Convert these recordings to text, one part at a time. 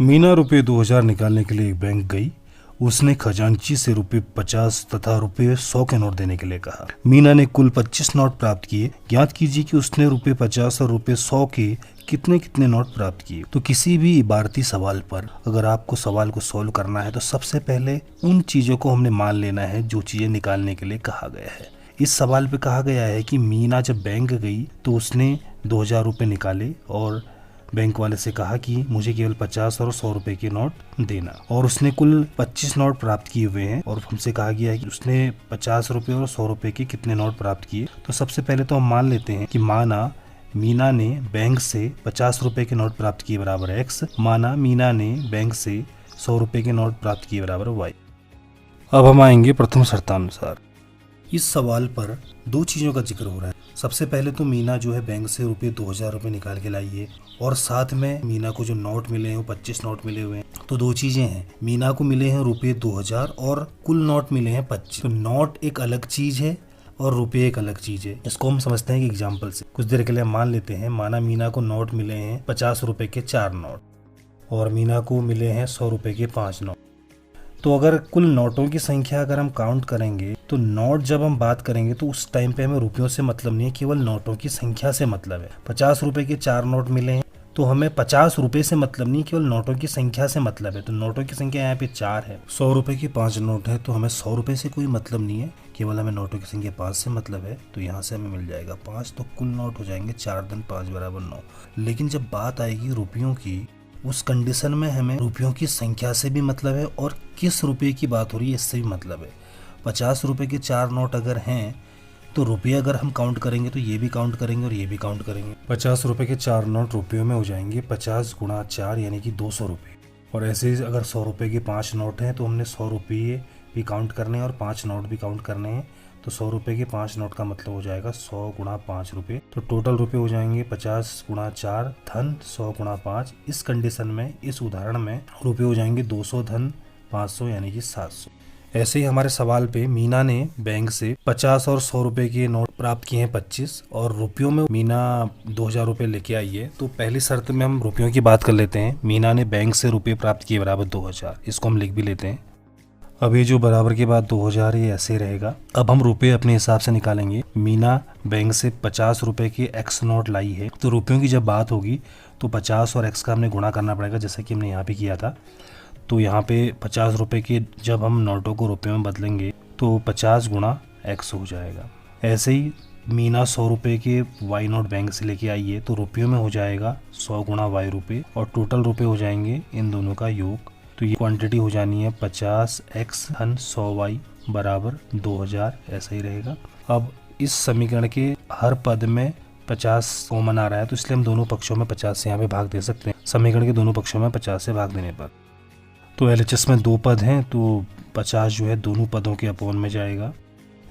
मीना रुपये 2000 निकालने के लिए एक बैंक गई। उसने खजांची से रुपये 50 तथा रुपये 100 के नोट देने के लिए कहा। मीना ने कुल 25 नोट प्राप्त किए। ज्ञात कीजिए कि उसने रुपये 50 और रुपये 100 के कितने कितने नोट प्राप्त किए। तो किसी भी इबारती सवाल पर अगर आपको सवाल को सॉल्व करना है तो सबसे पहले उन चीजों को हमने मान लेना है जो चीजें निकालने के लिए कहा गया है। इस सवाल पे कहा गया है कि मीना जब बैंक गई तो उसने 2000 रुपये निकाले और बैंक वाले से कहा कि मुझे केवल 50 और 100 रुपए के नोट देना, और उसने कुल 25 नोट प्राप्त किए हुए हैं और हमसे कहा गया है कि उसने 50 रुपए और 100 रुपए के कितने नोट प्राप्त किए। तो सबसे पहले तो हम मान लेते हैं कि माना मीना ने बैंक से 50 रुपए के नोट प्राप्त किए बराबर x, माना मीना ने बैंक से 100 रुपए के नोट प्राप्त किए बराबर y। अब हम आएंगे प्रथम शर्तानुसार। इस सवाल पर दो चीजों का जिक्र हो रहा है। सबसे पहले तो मीना जो है बैंक से रुपये 2000 रुपये निकाल के लाई है और साथ में मीना को जो नोट मिले हैं वो 25 नोट मिले हुए हैं। तो दो चीजें हैं, मीना को मिले हैं रुपये 2000 और कुल नोट मिले हैं 25। तो नोट एक अलग चीज है और रुपये एक अलग चीज है। इसको हम समझते हैं कि एग्जाम्पल से कुछ देर के लिए मान लेते हैं। माना मीना को नोट मिले हैं 50 रुपए के 4 नोट और मीना को मिले हैं 100 रुपए के 5 नोट। तो अगर कुल नोटों की संख्या अगर हम काउंट करेंगे तो नोट जब हम बात करेंगे तो उस टाइम पे हमें रुपयों से मतलब नहीं है, केवल नोटों की संख्या से मतलब है। 50 रुपए के 4 नोट मिले हैं तो हमें 50 रुपए से मतलब नहीं, केवल नोटों की संख्या से मतलब है। तो नोटों की संख्या यहाँ पे 4 है। 100 रुपए के 5 नोट है तो हमें 100 रुपए से कोई मतलब नहीं है, केवल हमें नोटों की संख्या 5 से मतलब है। तो यहाँ से हमें मिल जाएगा 5। तो कुल नोट हो जाएंगे 4 दूनी 5 बराबर 9। लेकिन जब बात आएगी रुपयों की, उस कंडीशन में हमें रुपयों की संख्या से भी मतलब है और किस रुपये की बात हो रही है इससे भी मतलब है। 50 रुपए के 4 नोट अगर हैं तो रुपये अगर हम काउंट करेंगे तो ये भी काउंट करेंगे और ये भी काउंट करेंगे। 50 रुपए के 4 नोट रुपयों में हो जाएंगे 50 गुणा 4 यानी कि 200 रुपये। और ऐसे ही अगर 100 रुपए के 5 नोट हैं तो हमने 100 रुपये भी काउंट करने हैं और 5 नोट भी काउंट करने हैं। तो 100 रुपए के 5 नोट का मतलब हो जाएगा 100 गुणा 5 रुपये। तो टोटल रुपये हो जाएंगे 50 गुणा 4 धन 100 गुणा 5। इस कंडीशन में, इस उदाहरण में रुपये हो जाएंगे 200 धन 500 यानी कि 700। ऐसे ही हमारे सवाल पे मीना ने बैंक से 50 और 100 रुपए के नोट प्राप्त किए हैं 25 और रुपयों में मीना 2000 रुपये लेके आई है। तो पहली शर्त में हम रुपयों की बात कर लेते हैं। मीना ने बैंक से रुपये प्राप्त किए बराबर 2000, इसको हम लिख भी लेते हैं। अब ये जो बराबर के बाद 2000 ये ऐसे रहेगा। अब हम रुपये अपने हिसाब से निकालेंगे। मीना बैंक से 50 रुपए के x नोट लाई है तो रुपयों की जब बात होगी तो 50 और x का हमने गुणा करना पड़ेगा, जैसा कि हमने यहाँ पे किया था। तो यहाँ पे 50 रुपए के जब हम नोटों को रुपये में बदलेंगे तो 50 गुणा x हो जाएगा। ऐसे ही मीना 100 रुपए के y नोट बैंक से लेके आई है तो रुपयों में हो जाएगा 100 गुणा y रुपये और टोटल रुपये हो जाएंगे इन दोनों का योग। तो ये क्वांटिटी हो जानी है 50x धन 100y बराबर 2000, ऐसा ही रहेगा। अब इस समीकरण के हर पद में 50 कॉमन आ रहा है तो इसलिए हम दोनों पक्षों में 50 से यहाँ पे भाग दे सकते हैं। समीकरण के दोनों पक्षों में 50 से भाग देने पर तो LHS में 2 पद हैं तो 50 जो है दोनों पदों के अपोन में जाएगा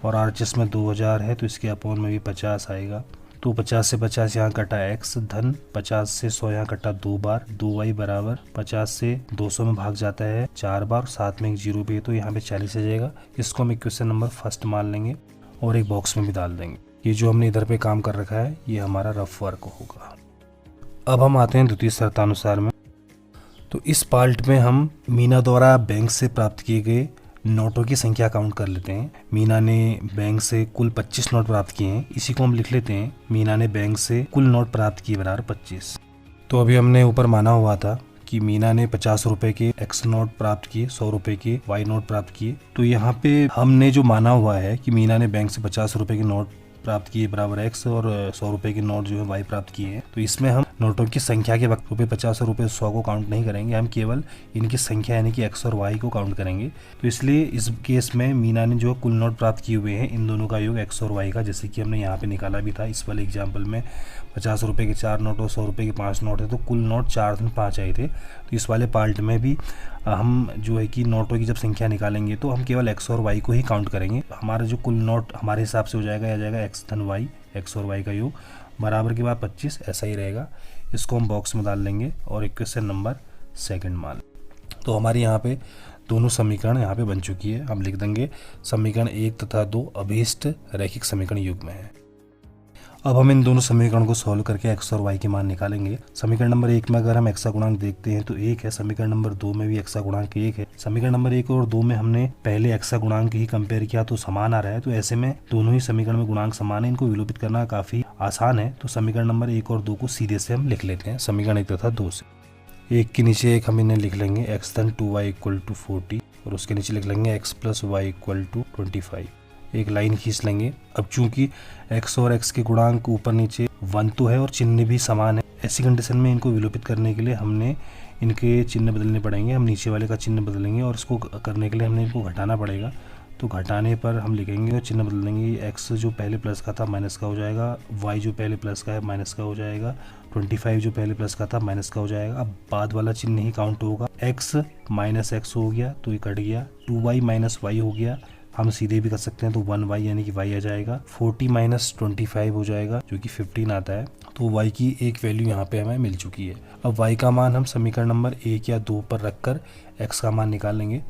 और RHS में 2000 है तो इसके अपोन में भी 50 आएगा। तो 50 से 50 यहाँ कटा x धन 50 से 100 यहाँ कटा 2 बार 2y बराबर 50 से 200 में भाग जाता है 4 बार, साथ में एक जीरो भी है तो यहाँ पे 40 आ जाएगा। इसको हम इक्वेशन नंबर फर्स्ट मान लेंगे और एक बॉक्स में भी डाल देंगे। ये जो हमने इधर पे काम कर रखा है ये हमारा रफ वर्क होगा। अब हम आते हैं द्वितीय शर्तानुसार में। तो इस पार्ट में हम मीना द्वारा बैंक से प्राप्त किए गए नोटों की संख्या काउंट कर लेते हैं। मीना ने बैंक से कुल 25 नोट प्राप्त किए हैं, इसी को हम लिख लेते हैं। मीना ने बैंक से कुल नोट प्राप्त किए बराबर 25। तो अभी हमने ऊपर माना हुआ था कि मीना ने 50 रुपए के x नोट प्राप्त किए, 100 रुपए के y नोट प्राप्त किए। तो यहाँ पे हमने जो माना हुआ है कि मीना ने बैंक से 50 रुपए के नोट प्राप्त किए बराबर x और 100 रुपए के नोट जो है y प्राप्त किए हैं। तो इसमें हम नोटों की संख्या के वक्त रुपये 50 और रुपये 100 को काउंट नहीं करेंगे, हम केवल इनकी संख्या यानी कि x और y को काउंट करेंगे। तो इसलिए इस केस में मीना ने जो कुल नोट प्राप्त किए हुए हैं इन दोनों का योग x और y का, जैसे कि हमने यहाँ पे निकाला भी था इस वाले एग्जाम्पल में। 50 रुपए के 4 नोट और 100 रुपए के 5 नोट है तो कुल नोट 4 धन 5 आए थे। तो इस वाले पार्ट में भी हम जो है कि नोटों की जब संख्या निकालेंगे तो हम केवल x और y को ही काउंट करेंगे। हमारा जो कुल नोट हमारे हिसाब से हो जाएगा, आ जाएगा x धन y, x और y का योग बराबर के बाद 25, ऐसा ही रहेगा। इसको हम बॉक्स में डाल लेंगे और इक्वेशन नंबर सेकंड मान। तो हमारे यहाँ पे दोनों समीकरण यहाँ पे बन चुकी है। हम लिख देंगे समीकरण 1 तथा 2 अभीष्ट रैखिक समीकरण युग्म है। अब हम इन दोनों समीकरण को सॉल्व करके x और y के मान निकालेंगे। समीकरण नंबर 1 में अगर हम x का गुणांक देखते हैं तो 1 है। समीकरण नंबर 2 में भी x का गुणांक 1 है। समीकरण नंबर 1 और 2 में हमने पहले x का गुणांक ही कंपेयर किया तो समान आ रहा है, तो ऐसे में दोनों ही समीकरण में गुणांक समान है, इनको विलोपित करना काफी आसान है। तो समीकरण नंबर 1 और 2 को सीधे से हम लिख लेते हैं समीकरण 1 तथा 2 से। 1 के नीचे 1 हम इन्हें लिख लेंगे x धन 2y इक्वल टू 40 और उसके नीचे लिख लेंगे x plus y equal to 25। एक लाइन खींच लेंगे। अब चूंकि x और x के गुणांक ऊपर नीचे 1 तो है और चिन्ह भी समान है, ऐसी कंडीशन में इनको विलोपित करने के लिए हमने इनके चिन्ह बदलने पड़ेंगे। हम नीचे वाले का चिन्ह बदलेंगे और इसको करने के लिए हमने इनको घटाना पड़ेगा। तो घटाने पर हम लिखेंगे और चिन्ह बदल देंगे। x जो पहले प्लस का था माइनस का हो जाएगा, y जो पहले प्लस का है माइनस का हो जाएगा, 25 जो पहले प्लस का था माइनस का हो जाएगा। अब बाद वाला चिन्ह नहीं काउंट होगा, x माइनस x हो गया तो ये कट गया, 2y माइनस y हो गया, हम सीधे भी कर सकते हैं तो 1y यानी कि y आ जाएगा, 40 माइनस 25 हो जाएगा जो कि 15 आता है। तो y की एक वैल्यू यहाँ पे हमें मिल चुकी है। अब y का मान हम समीकरण नंबर 1 या 2 पर रखकर x का मान निकाल लेंगे।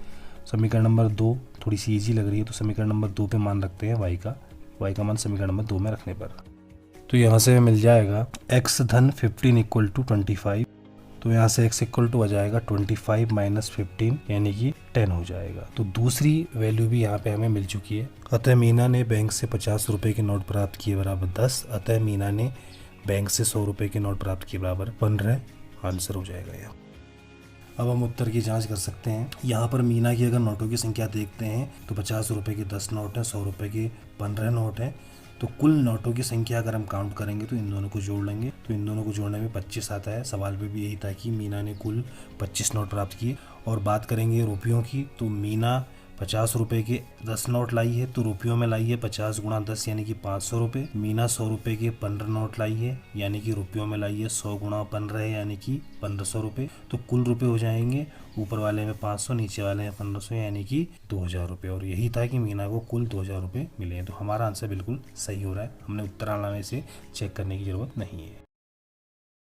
समीकरण नंबर 2 थोड़ी सी इजी लग रही है तो समीकरण नंबर 2 पे मान रखते हैं y का मान समीकरण नंबर 2 में रखने पर। तो यहाँ से मिल जाएगा x धन 15 इक्वल टू 25, तो यहाँ से x इक्वल टू आ जाएगा 25 माइनस 15 यानी कि 10 हो जाएगा। तो दूसरी वैल्यू भी यहाँ पे हमें मिल चुकी है। अतः मीना ने बैंक से 50 रुपए के नोट प्राप्त किए बराबर 10। अतः मीना ने बैंक से 100 रुपए के नोट प्राप्त किए बराबर 15 आंसर हो जाएगा यह। अब हम उत्तर की जांच कर सकते हैं। यहाँ पर मीना की अगर नोटों की संख्या देखते हैं तो 50 रुपए के 10 नोट हैं, 100 रुपए के 15 नोट हैं। तो कुल नोटों की संख्या अगर हम काउंट करेंगे तो इन दोनों को जोड़ लेंगे, तो इन दोनों को जोड़ने में 25 आता है। सवाल पे भी यही था कि मीना ने कुल 25 नोट प्राप्त किए। और बात करेंगे रुपयों की, तो मीना 50 रुपए के 10 नोट लाई है, तो रुपयों में लाई है 50 गुणा 10 यानी कि 500 रुपये। मीना 100 रुपए के 15 नोट लाई है यानी कि रुपयों में लाई है 100 गुणा 15 यानी कि 1500 रुपये। तो कुल रुपए हो जाएंगे ऊपर वाले में 500, नीचे वाले में 1500 यानी कि 2000 रुपये। और यही था कि मीना को कुल 2000 रुपये मिले हैं। तो हमारा आंसर बिल्कुल सही हो रहा है, हमने उत्तरालय से चेक करने की जरूरत नहीं है।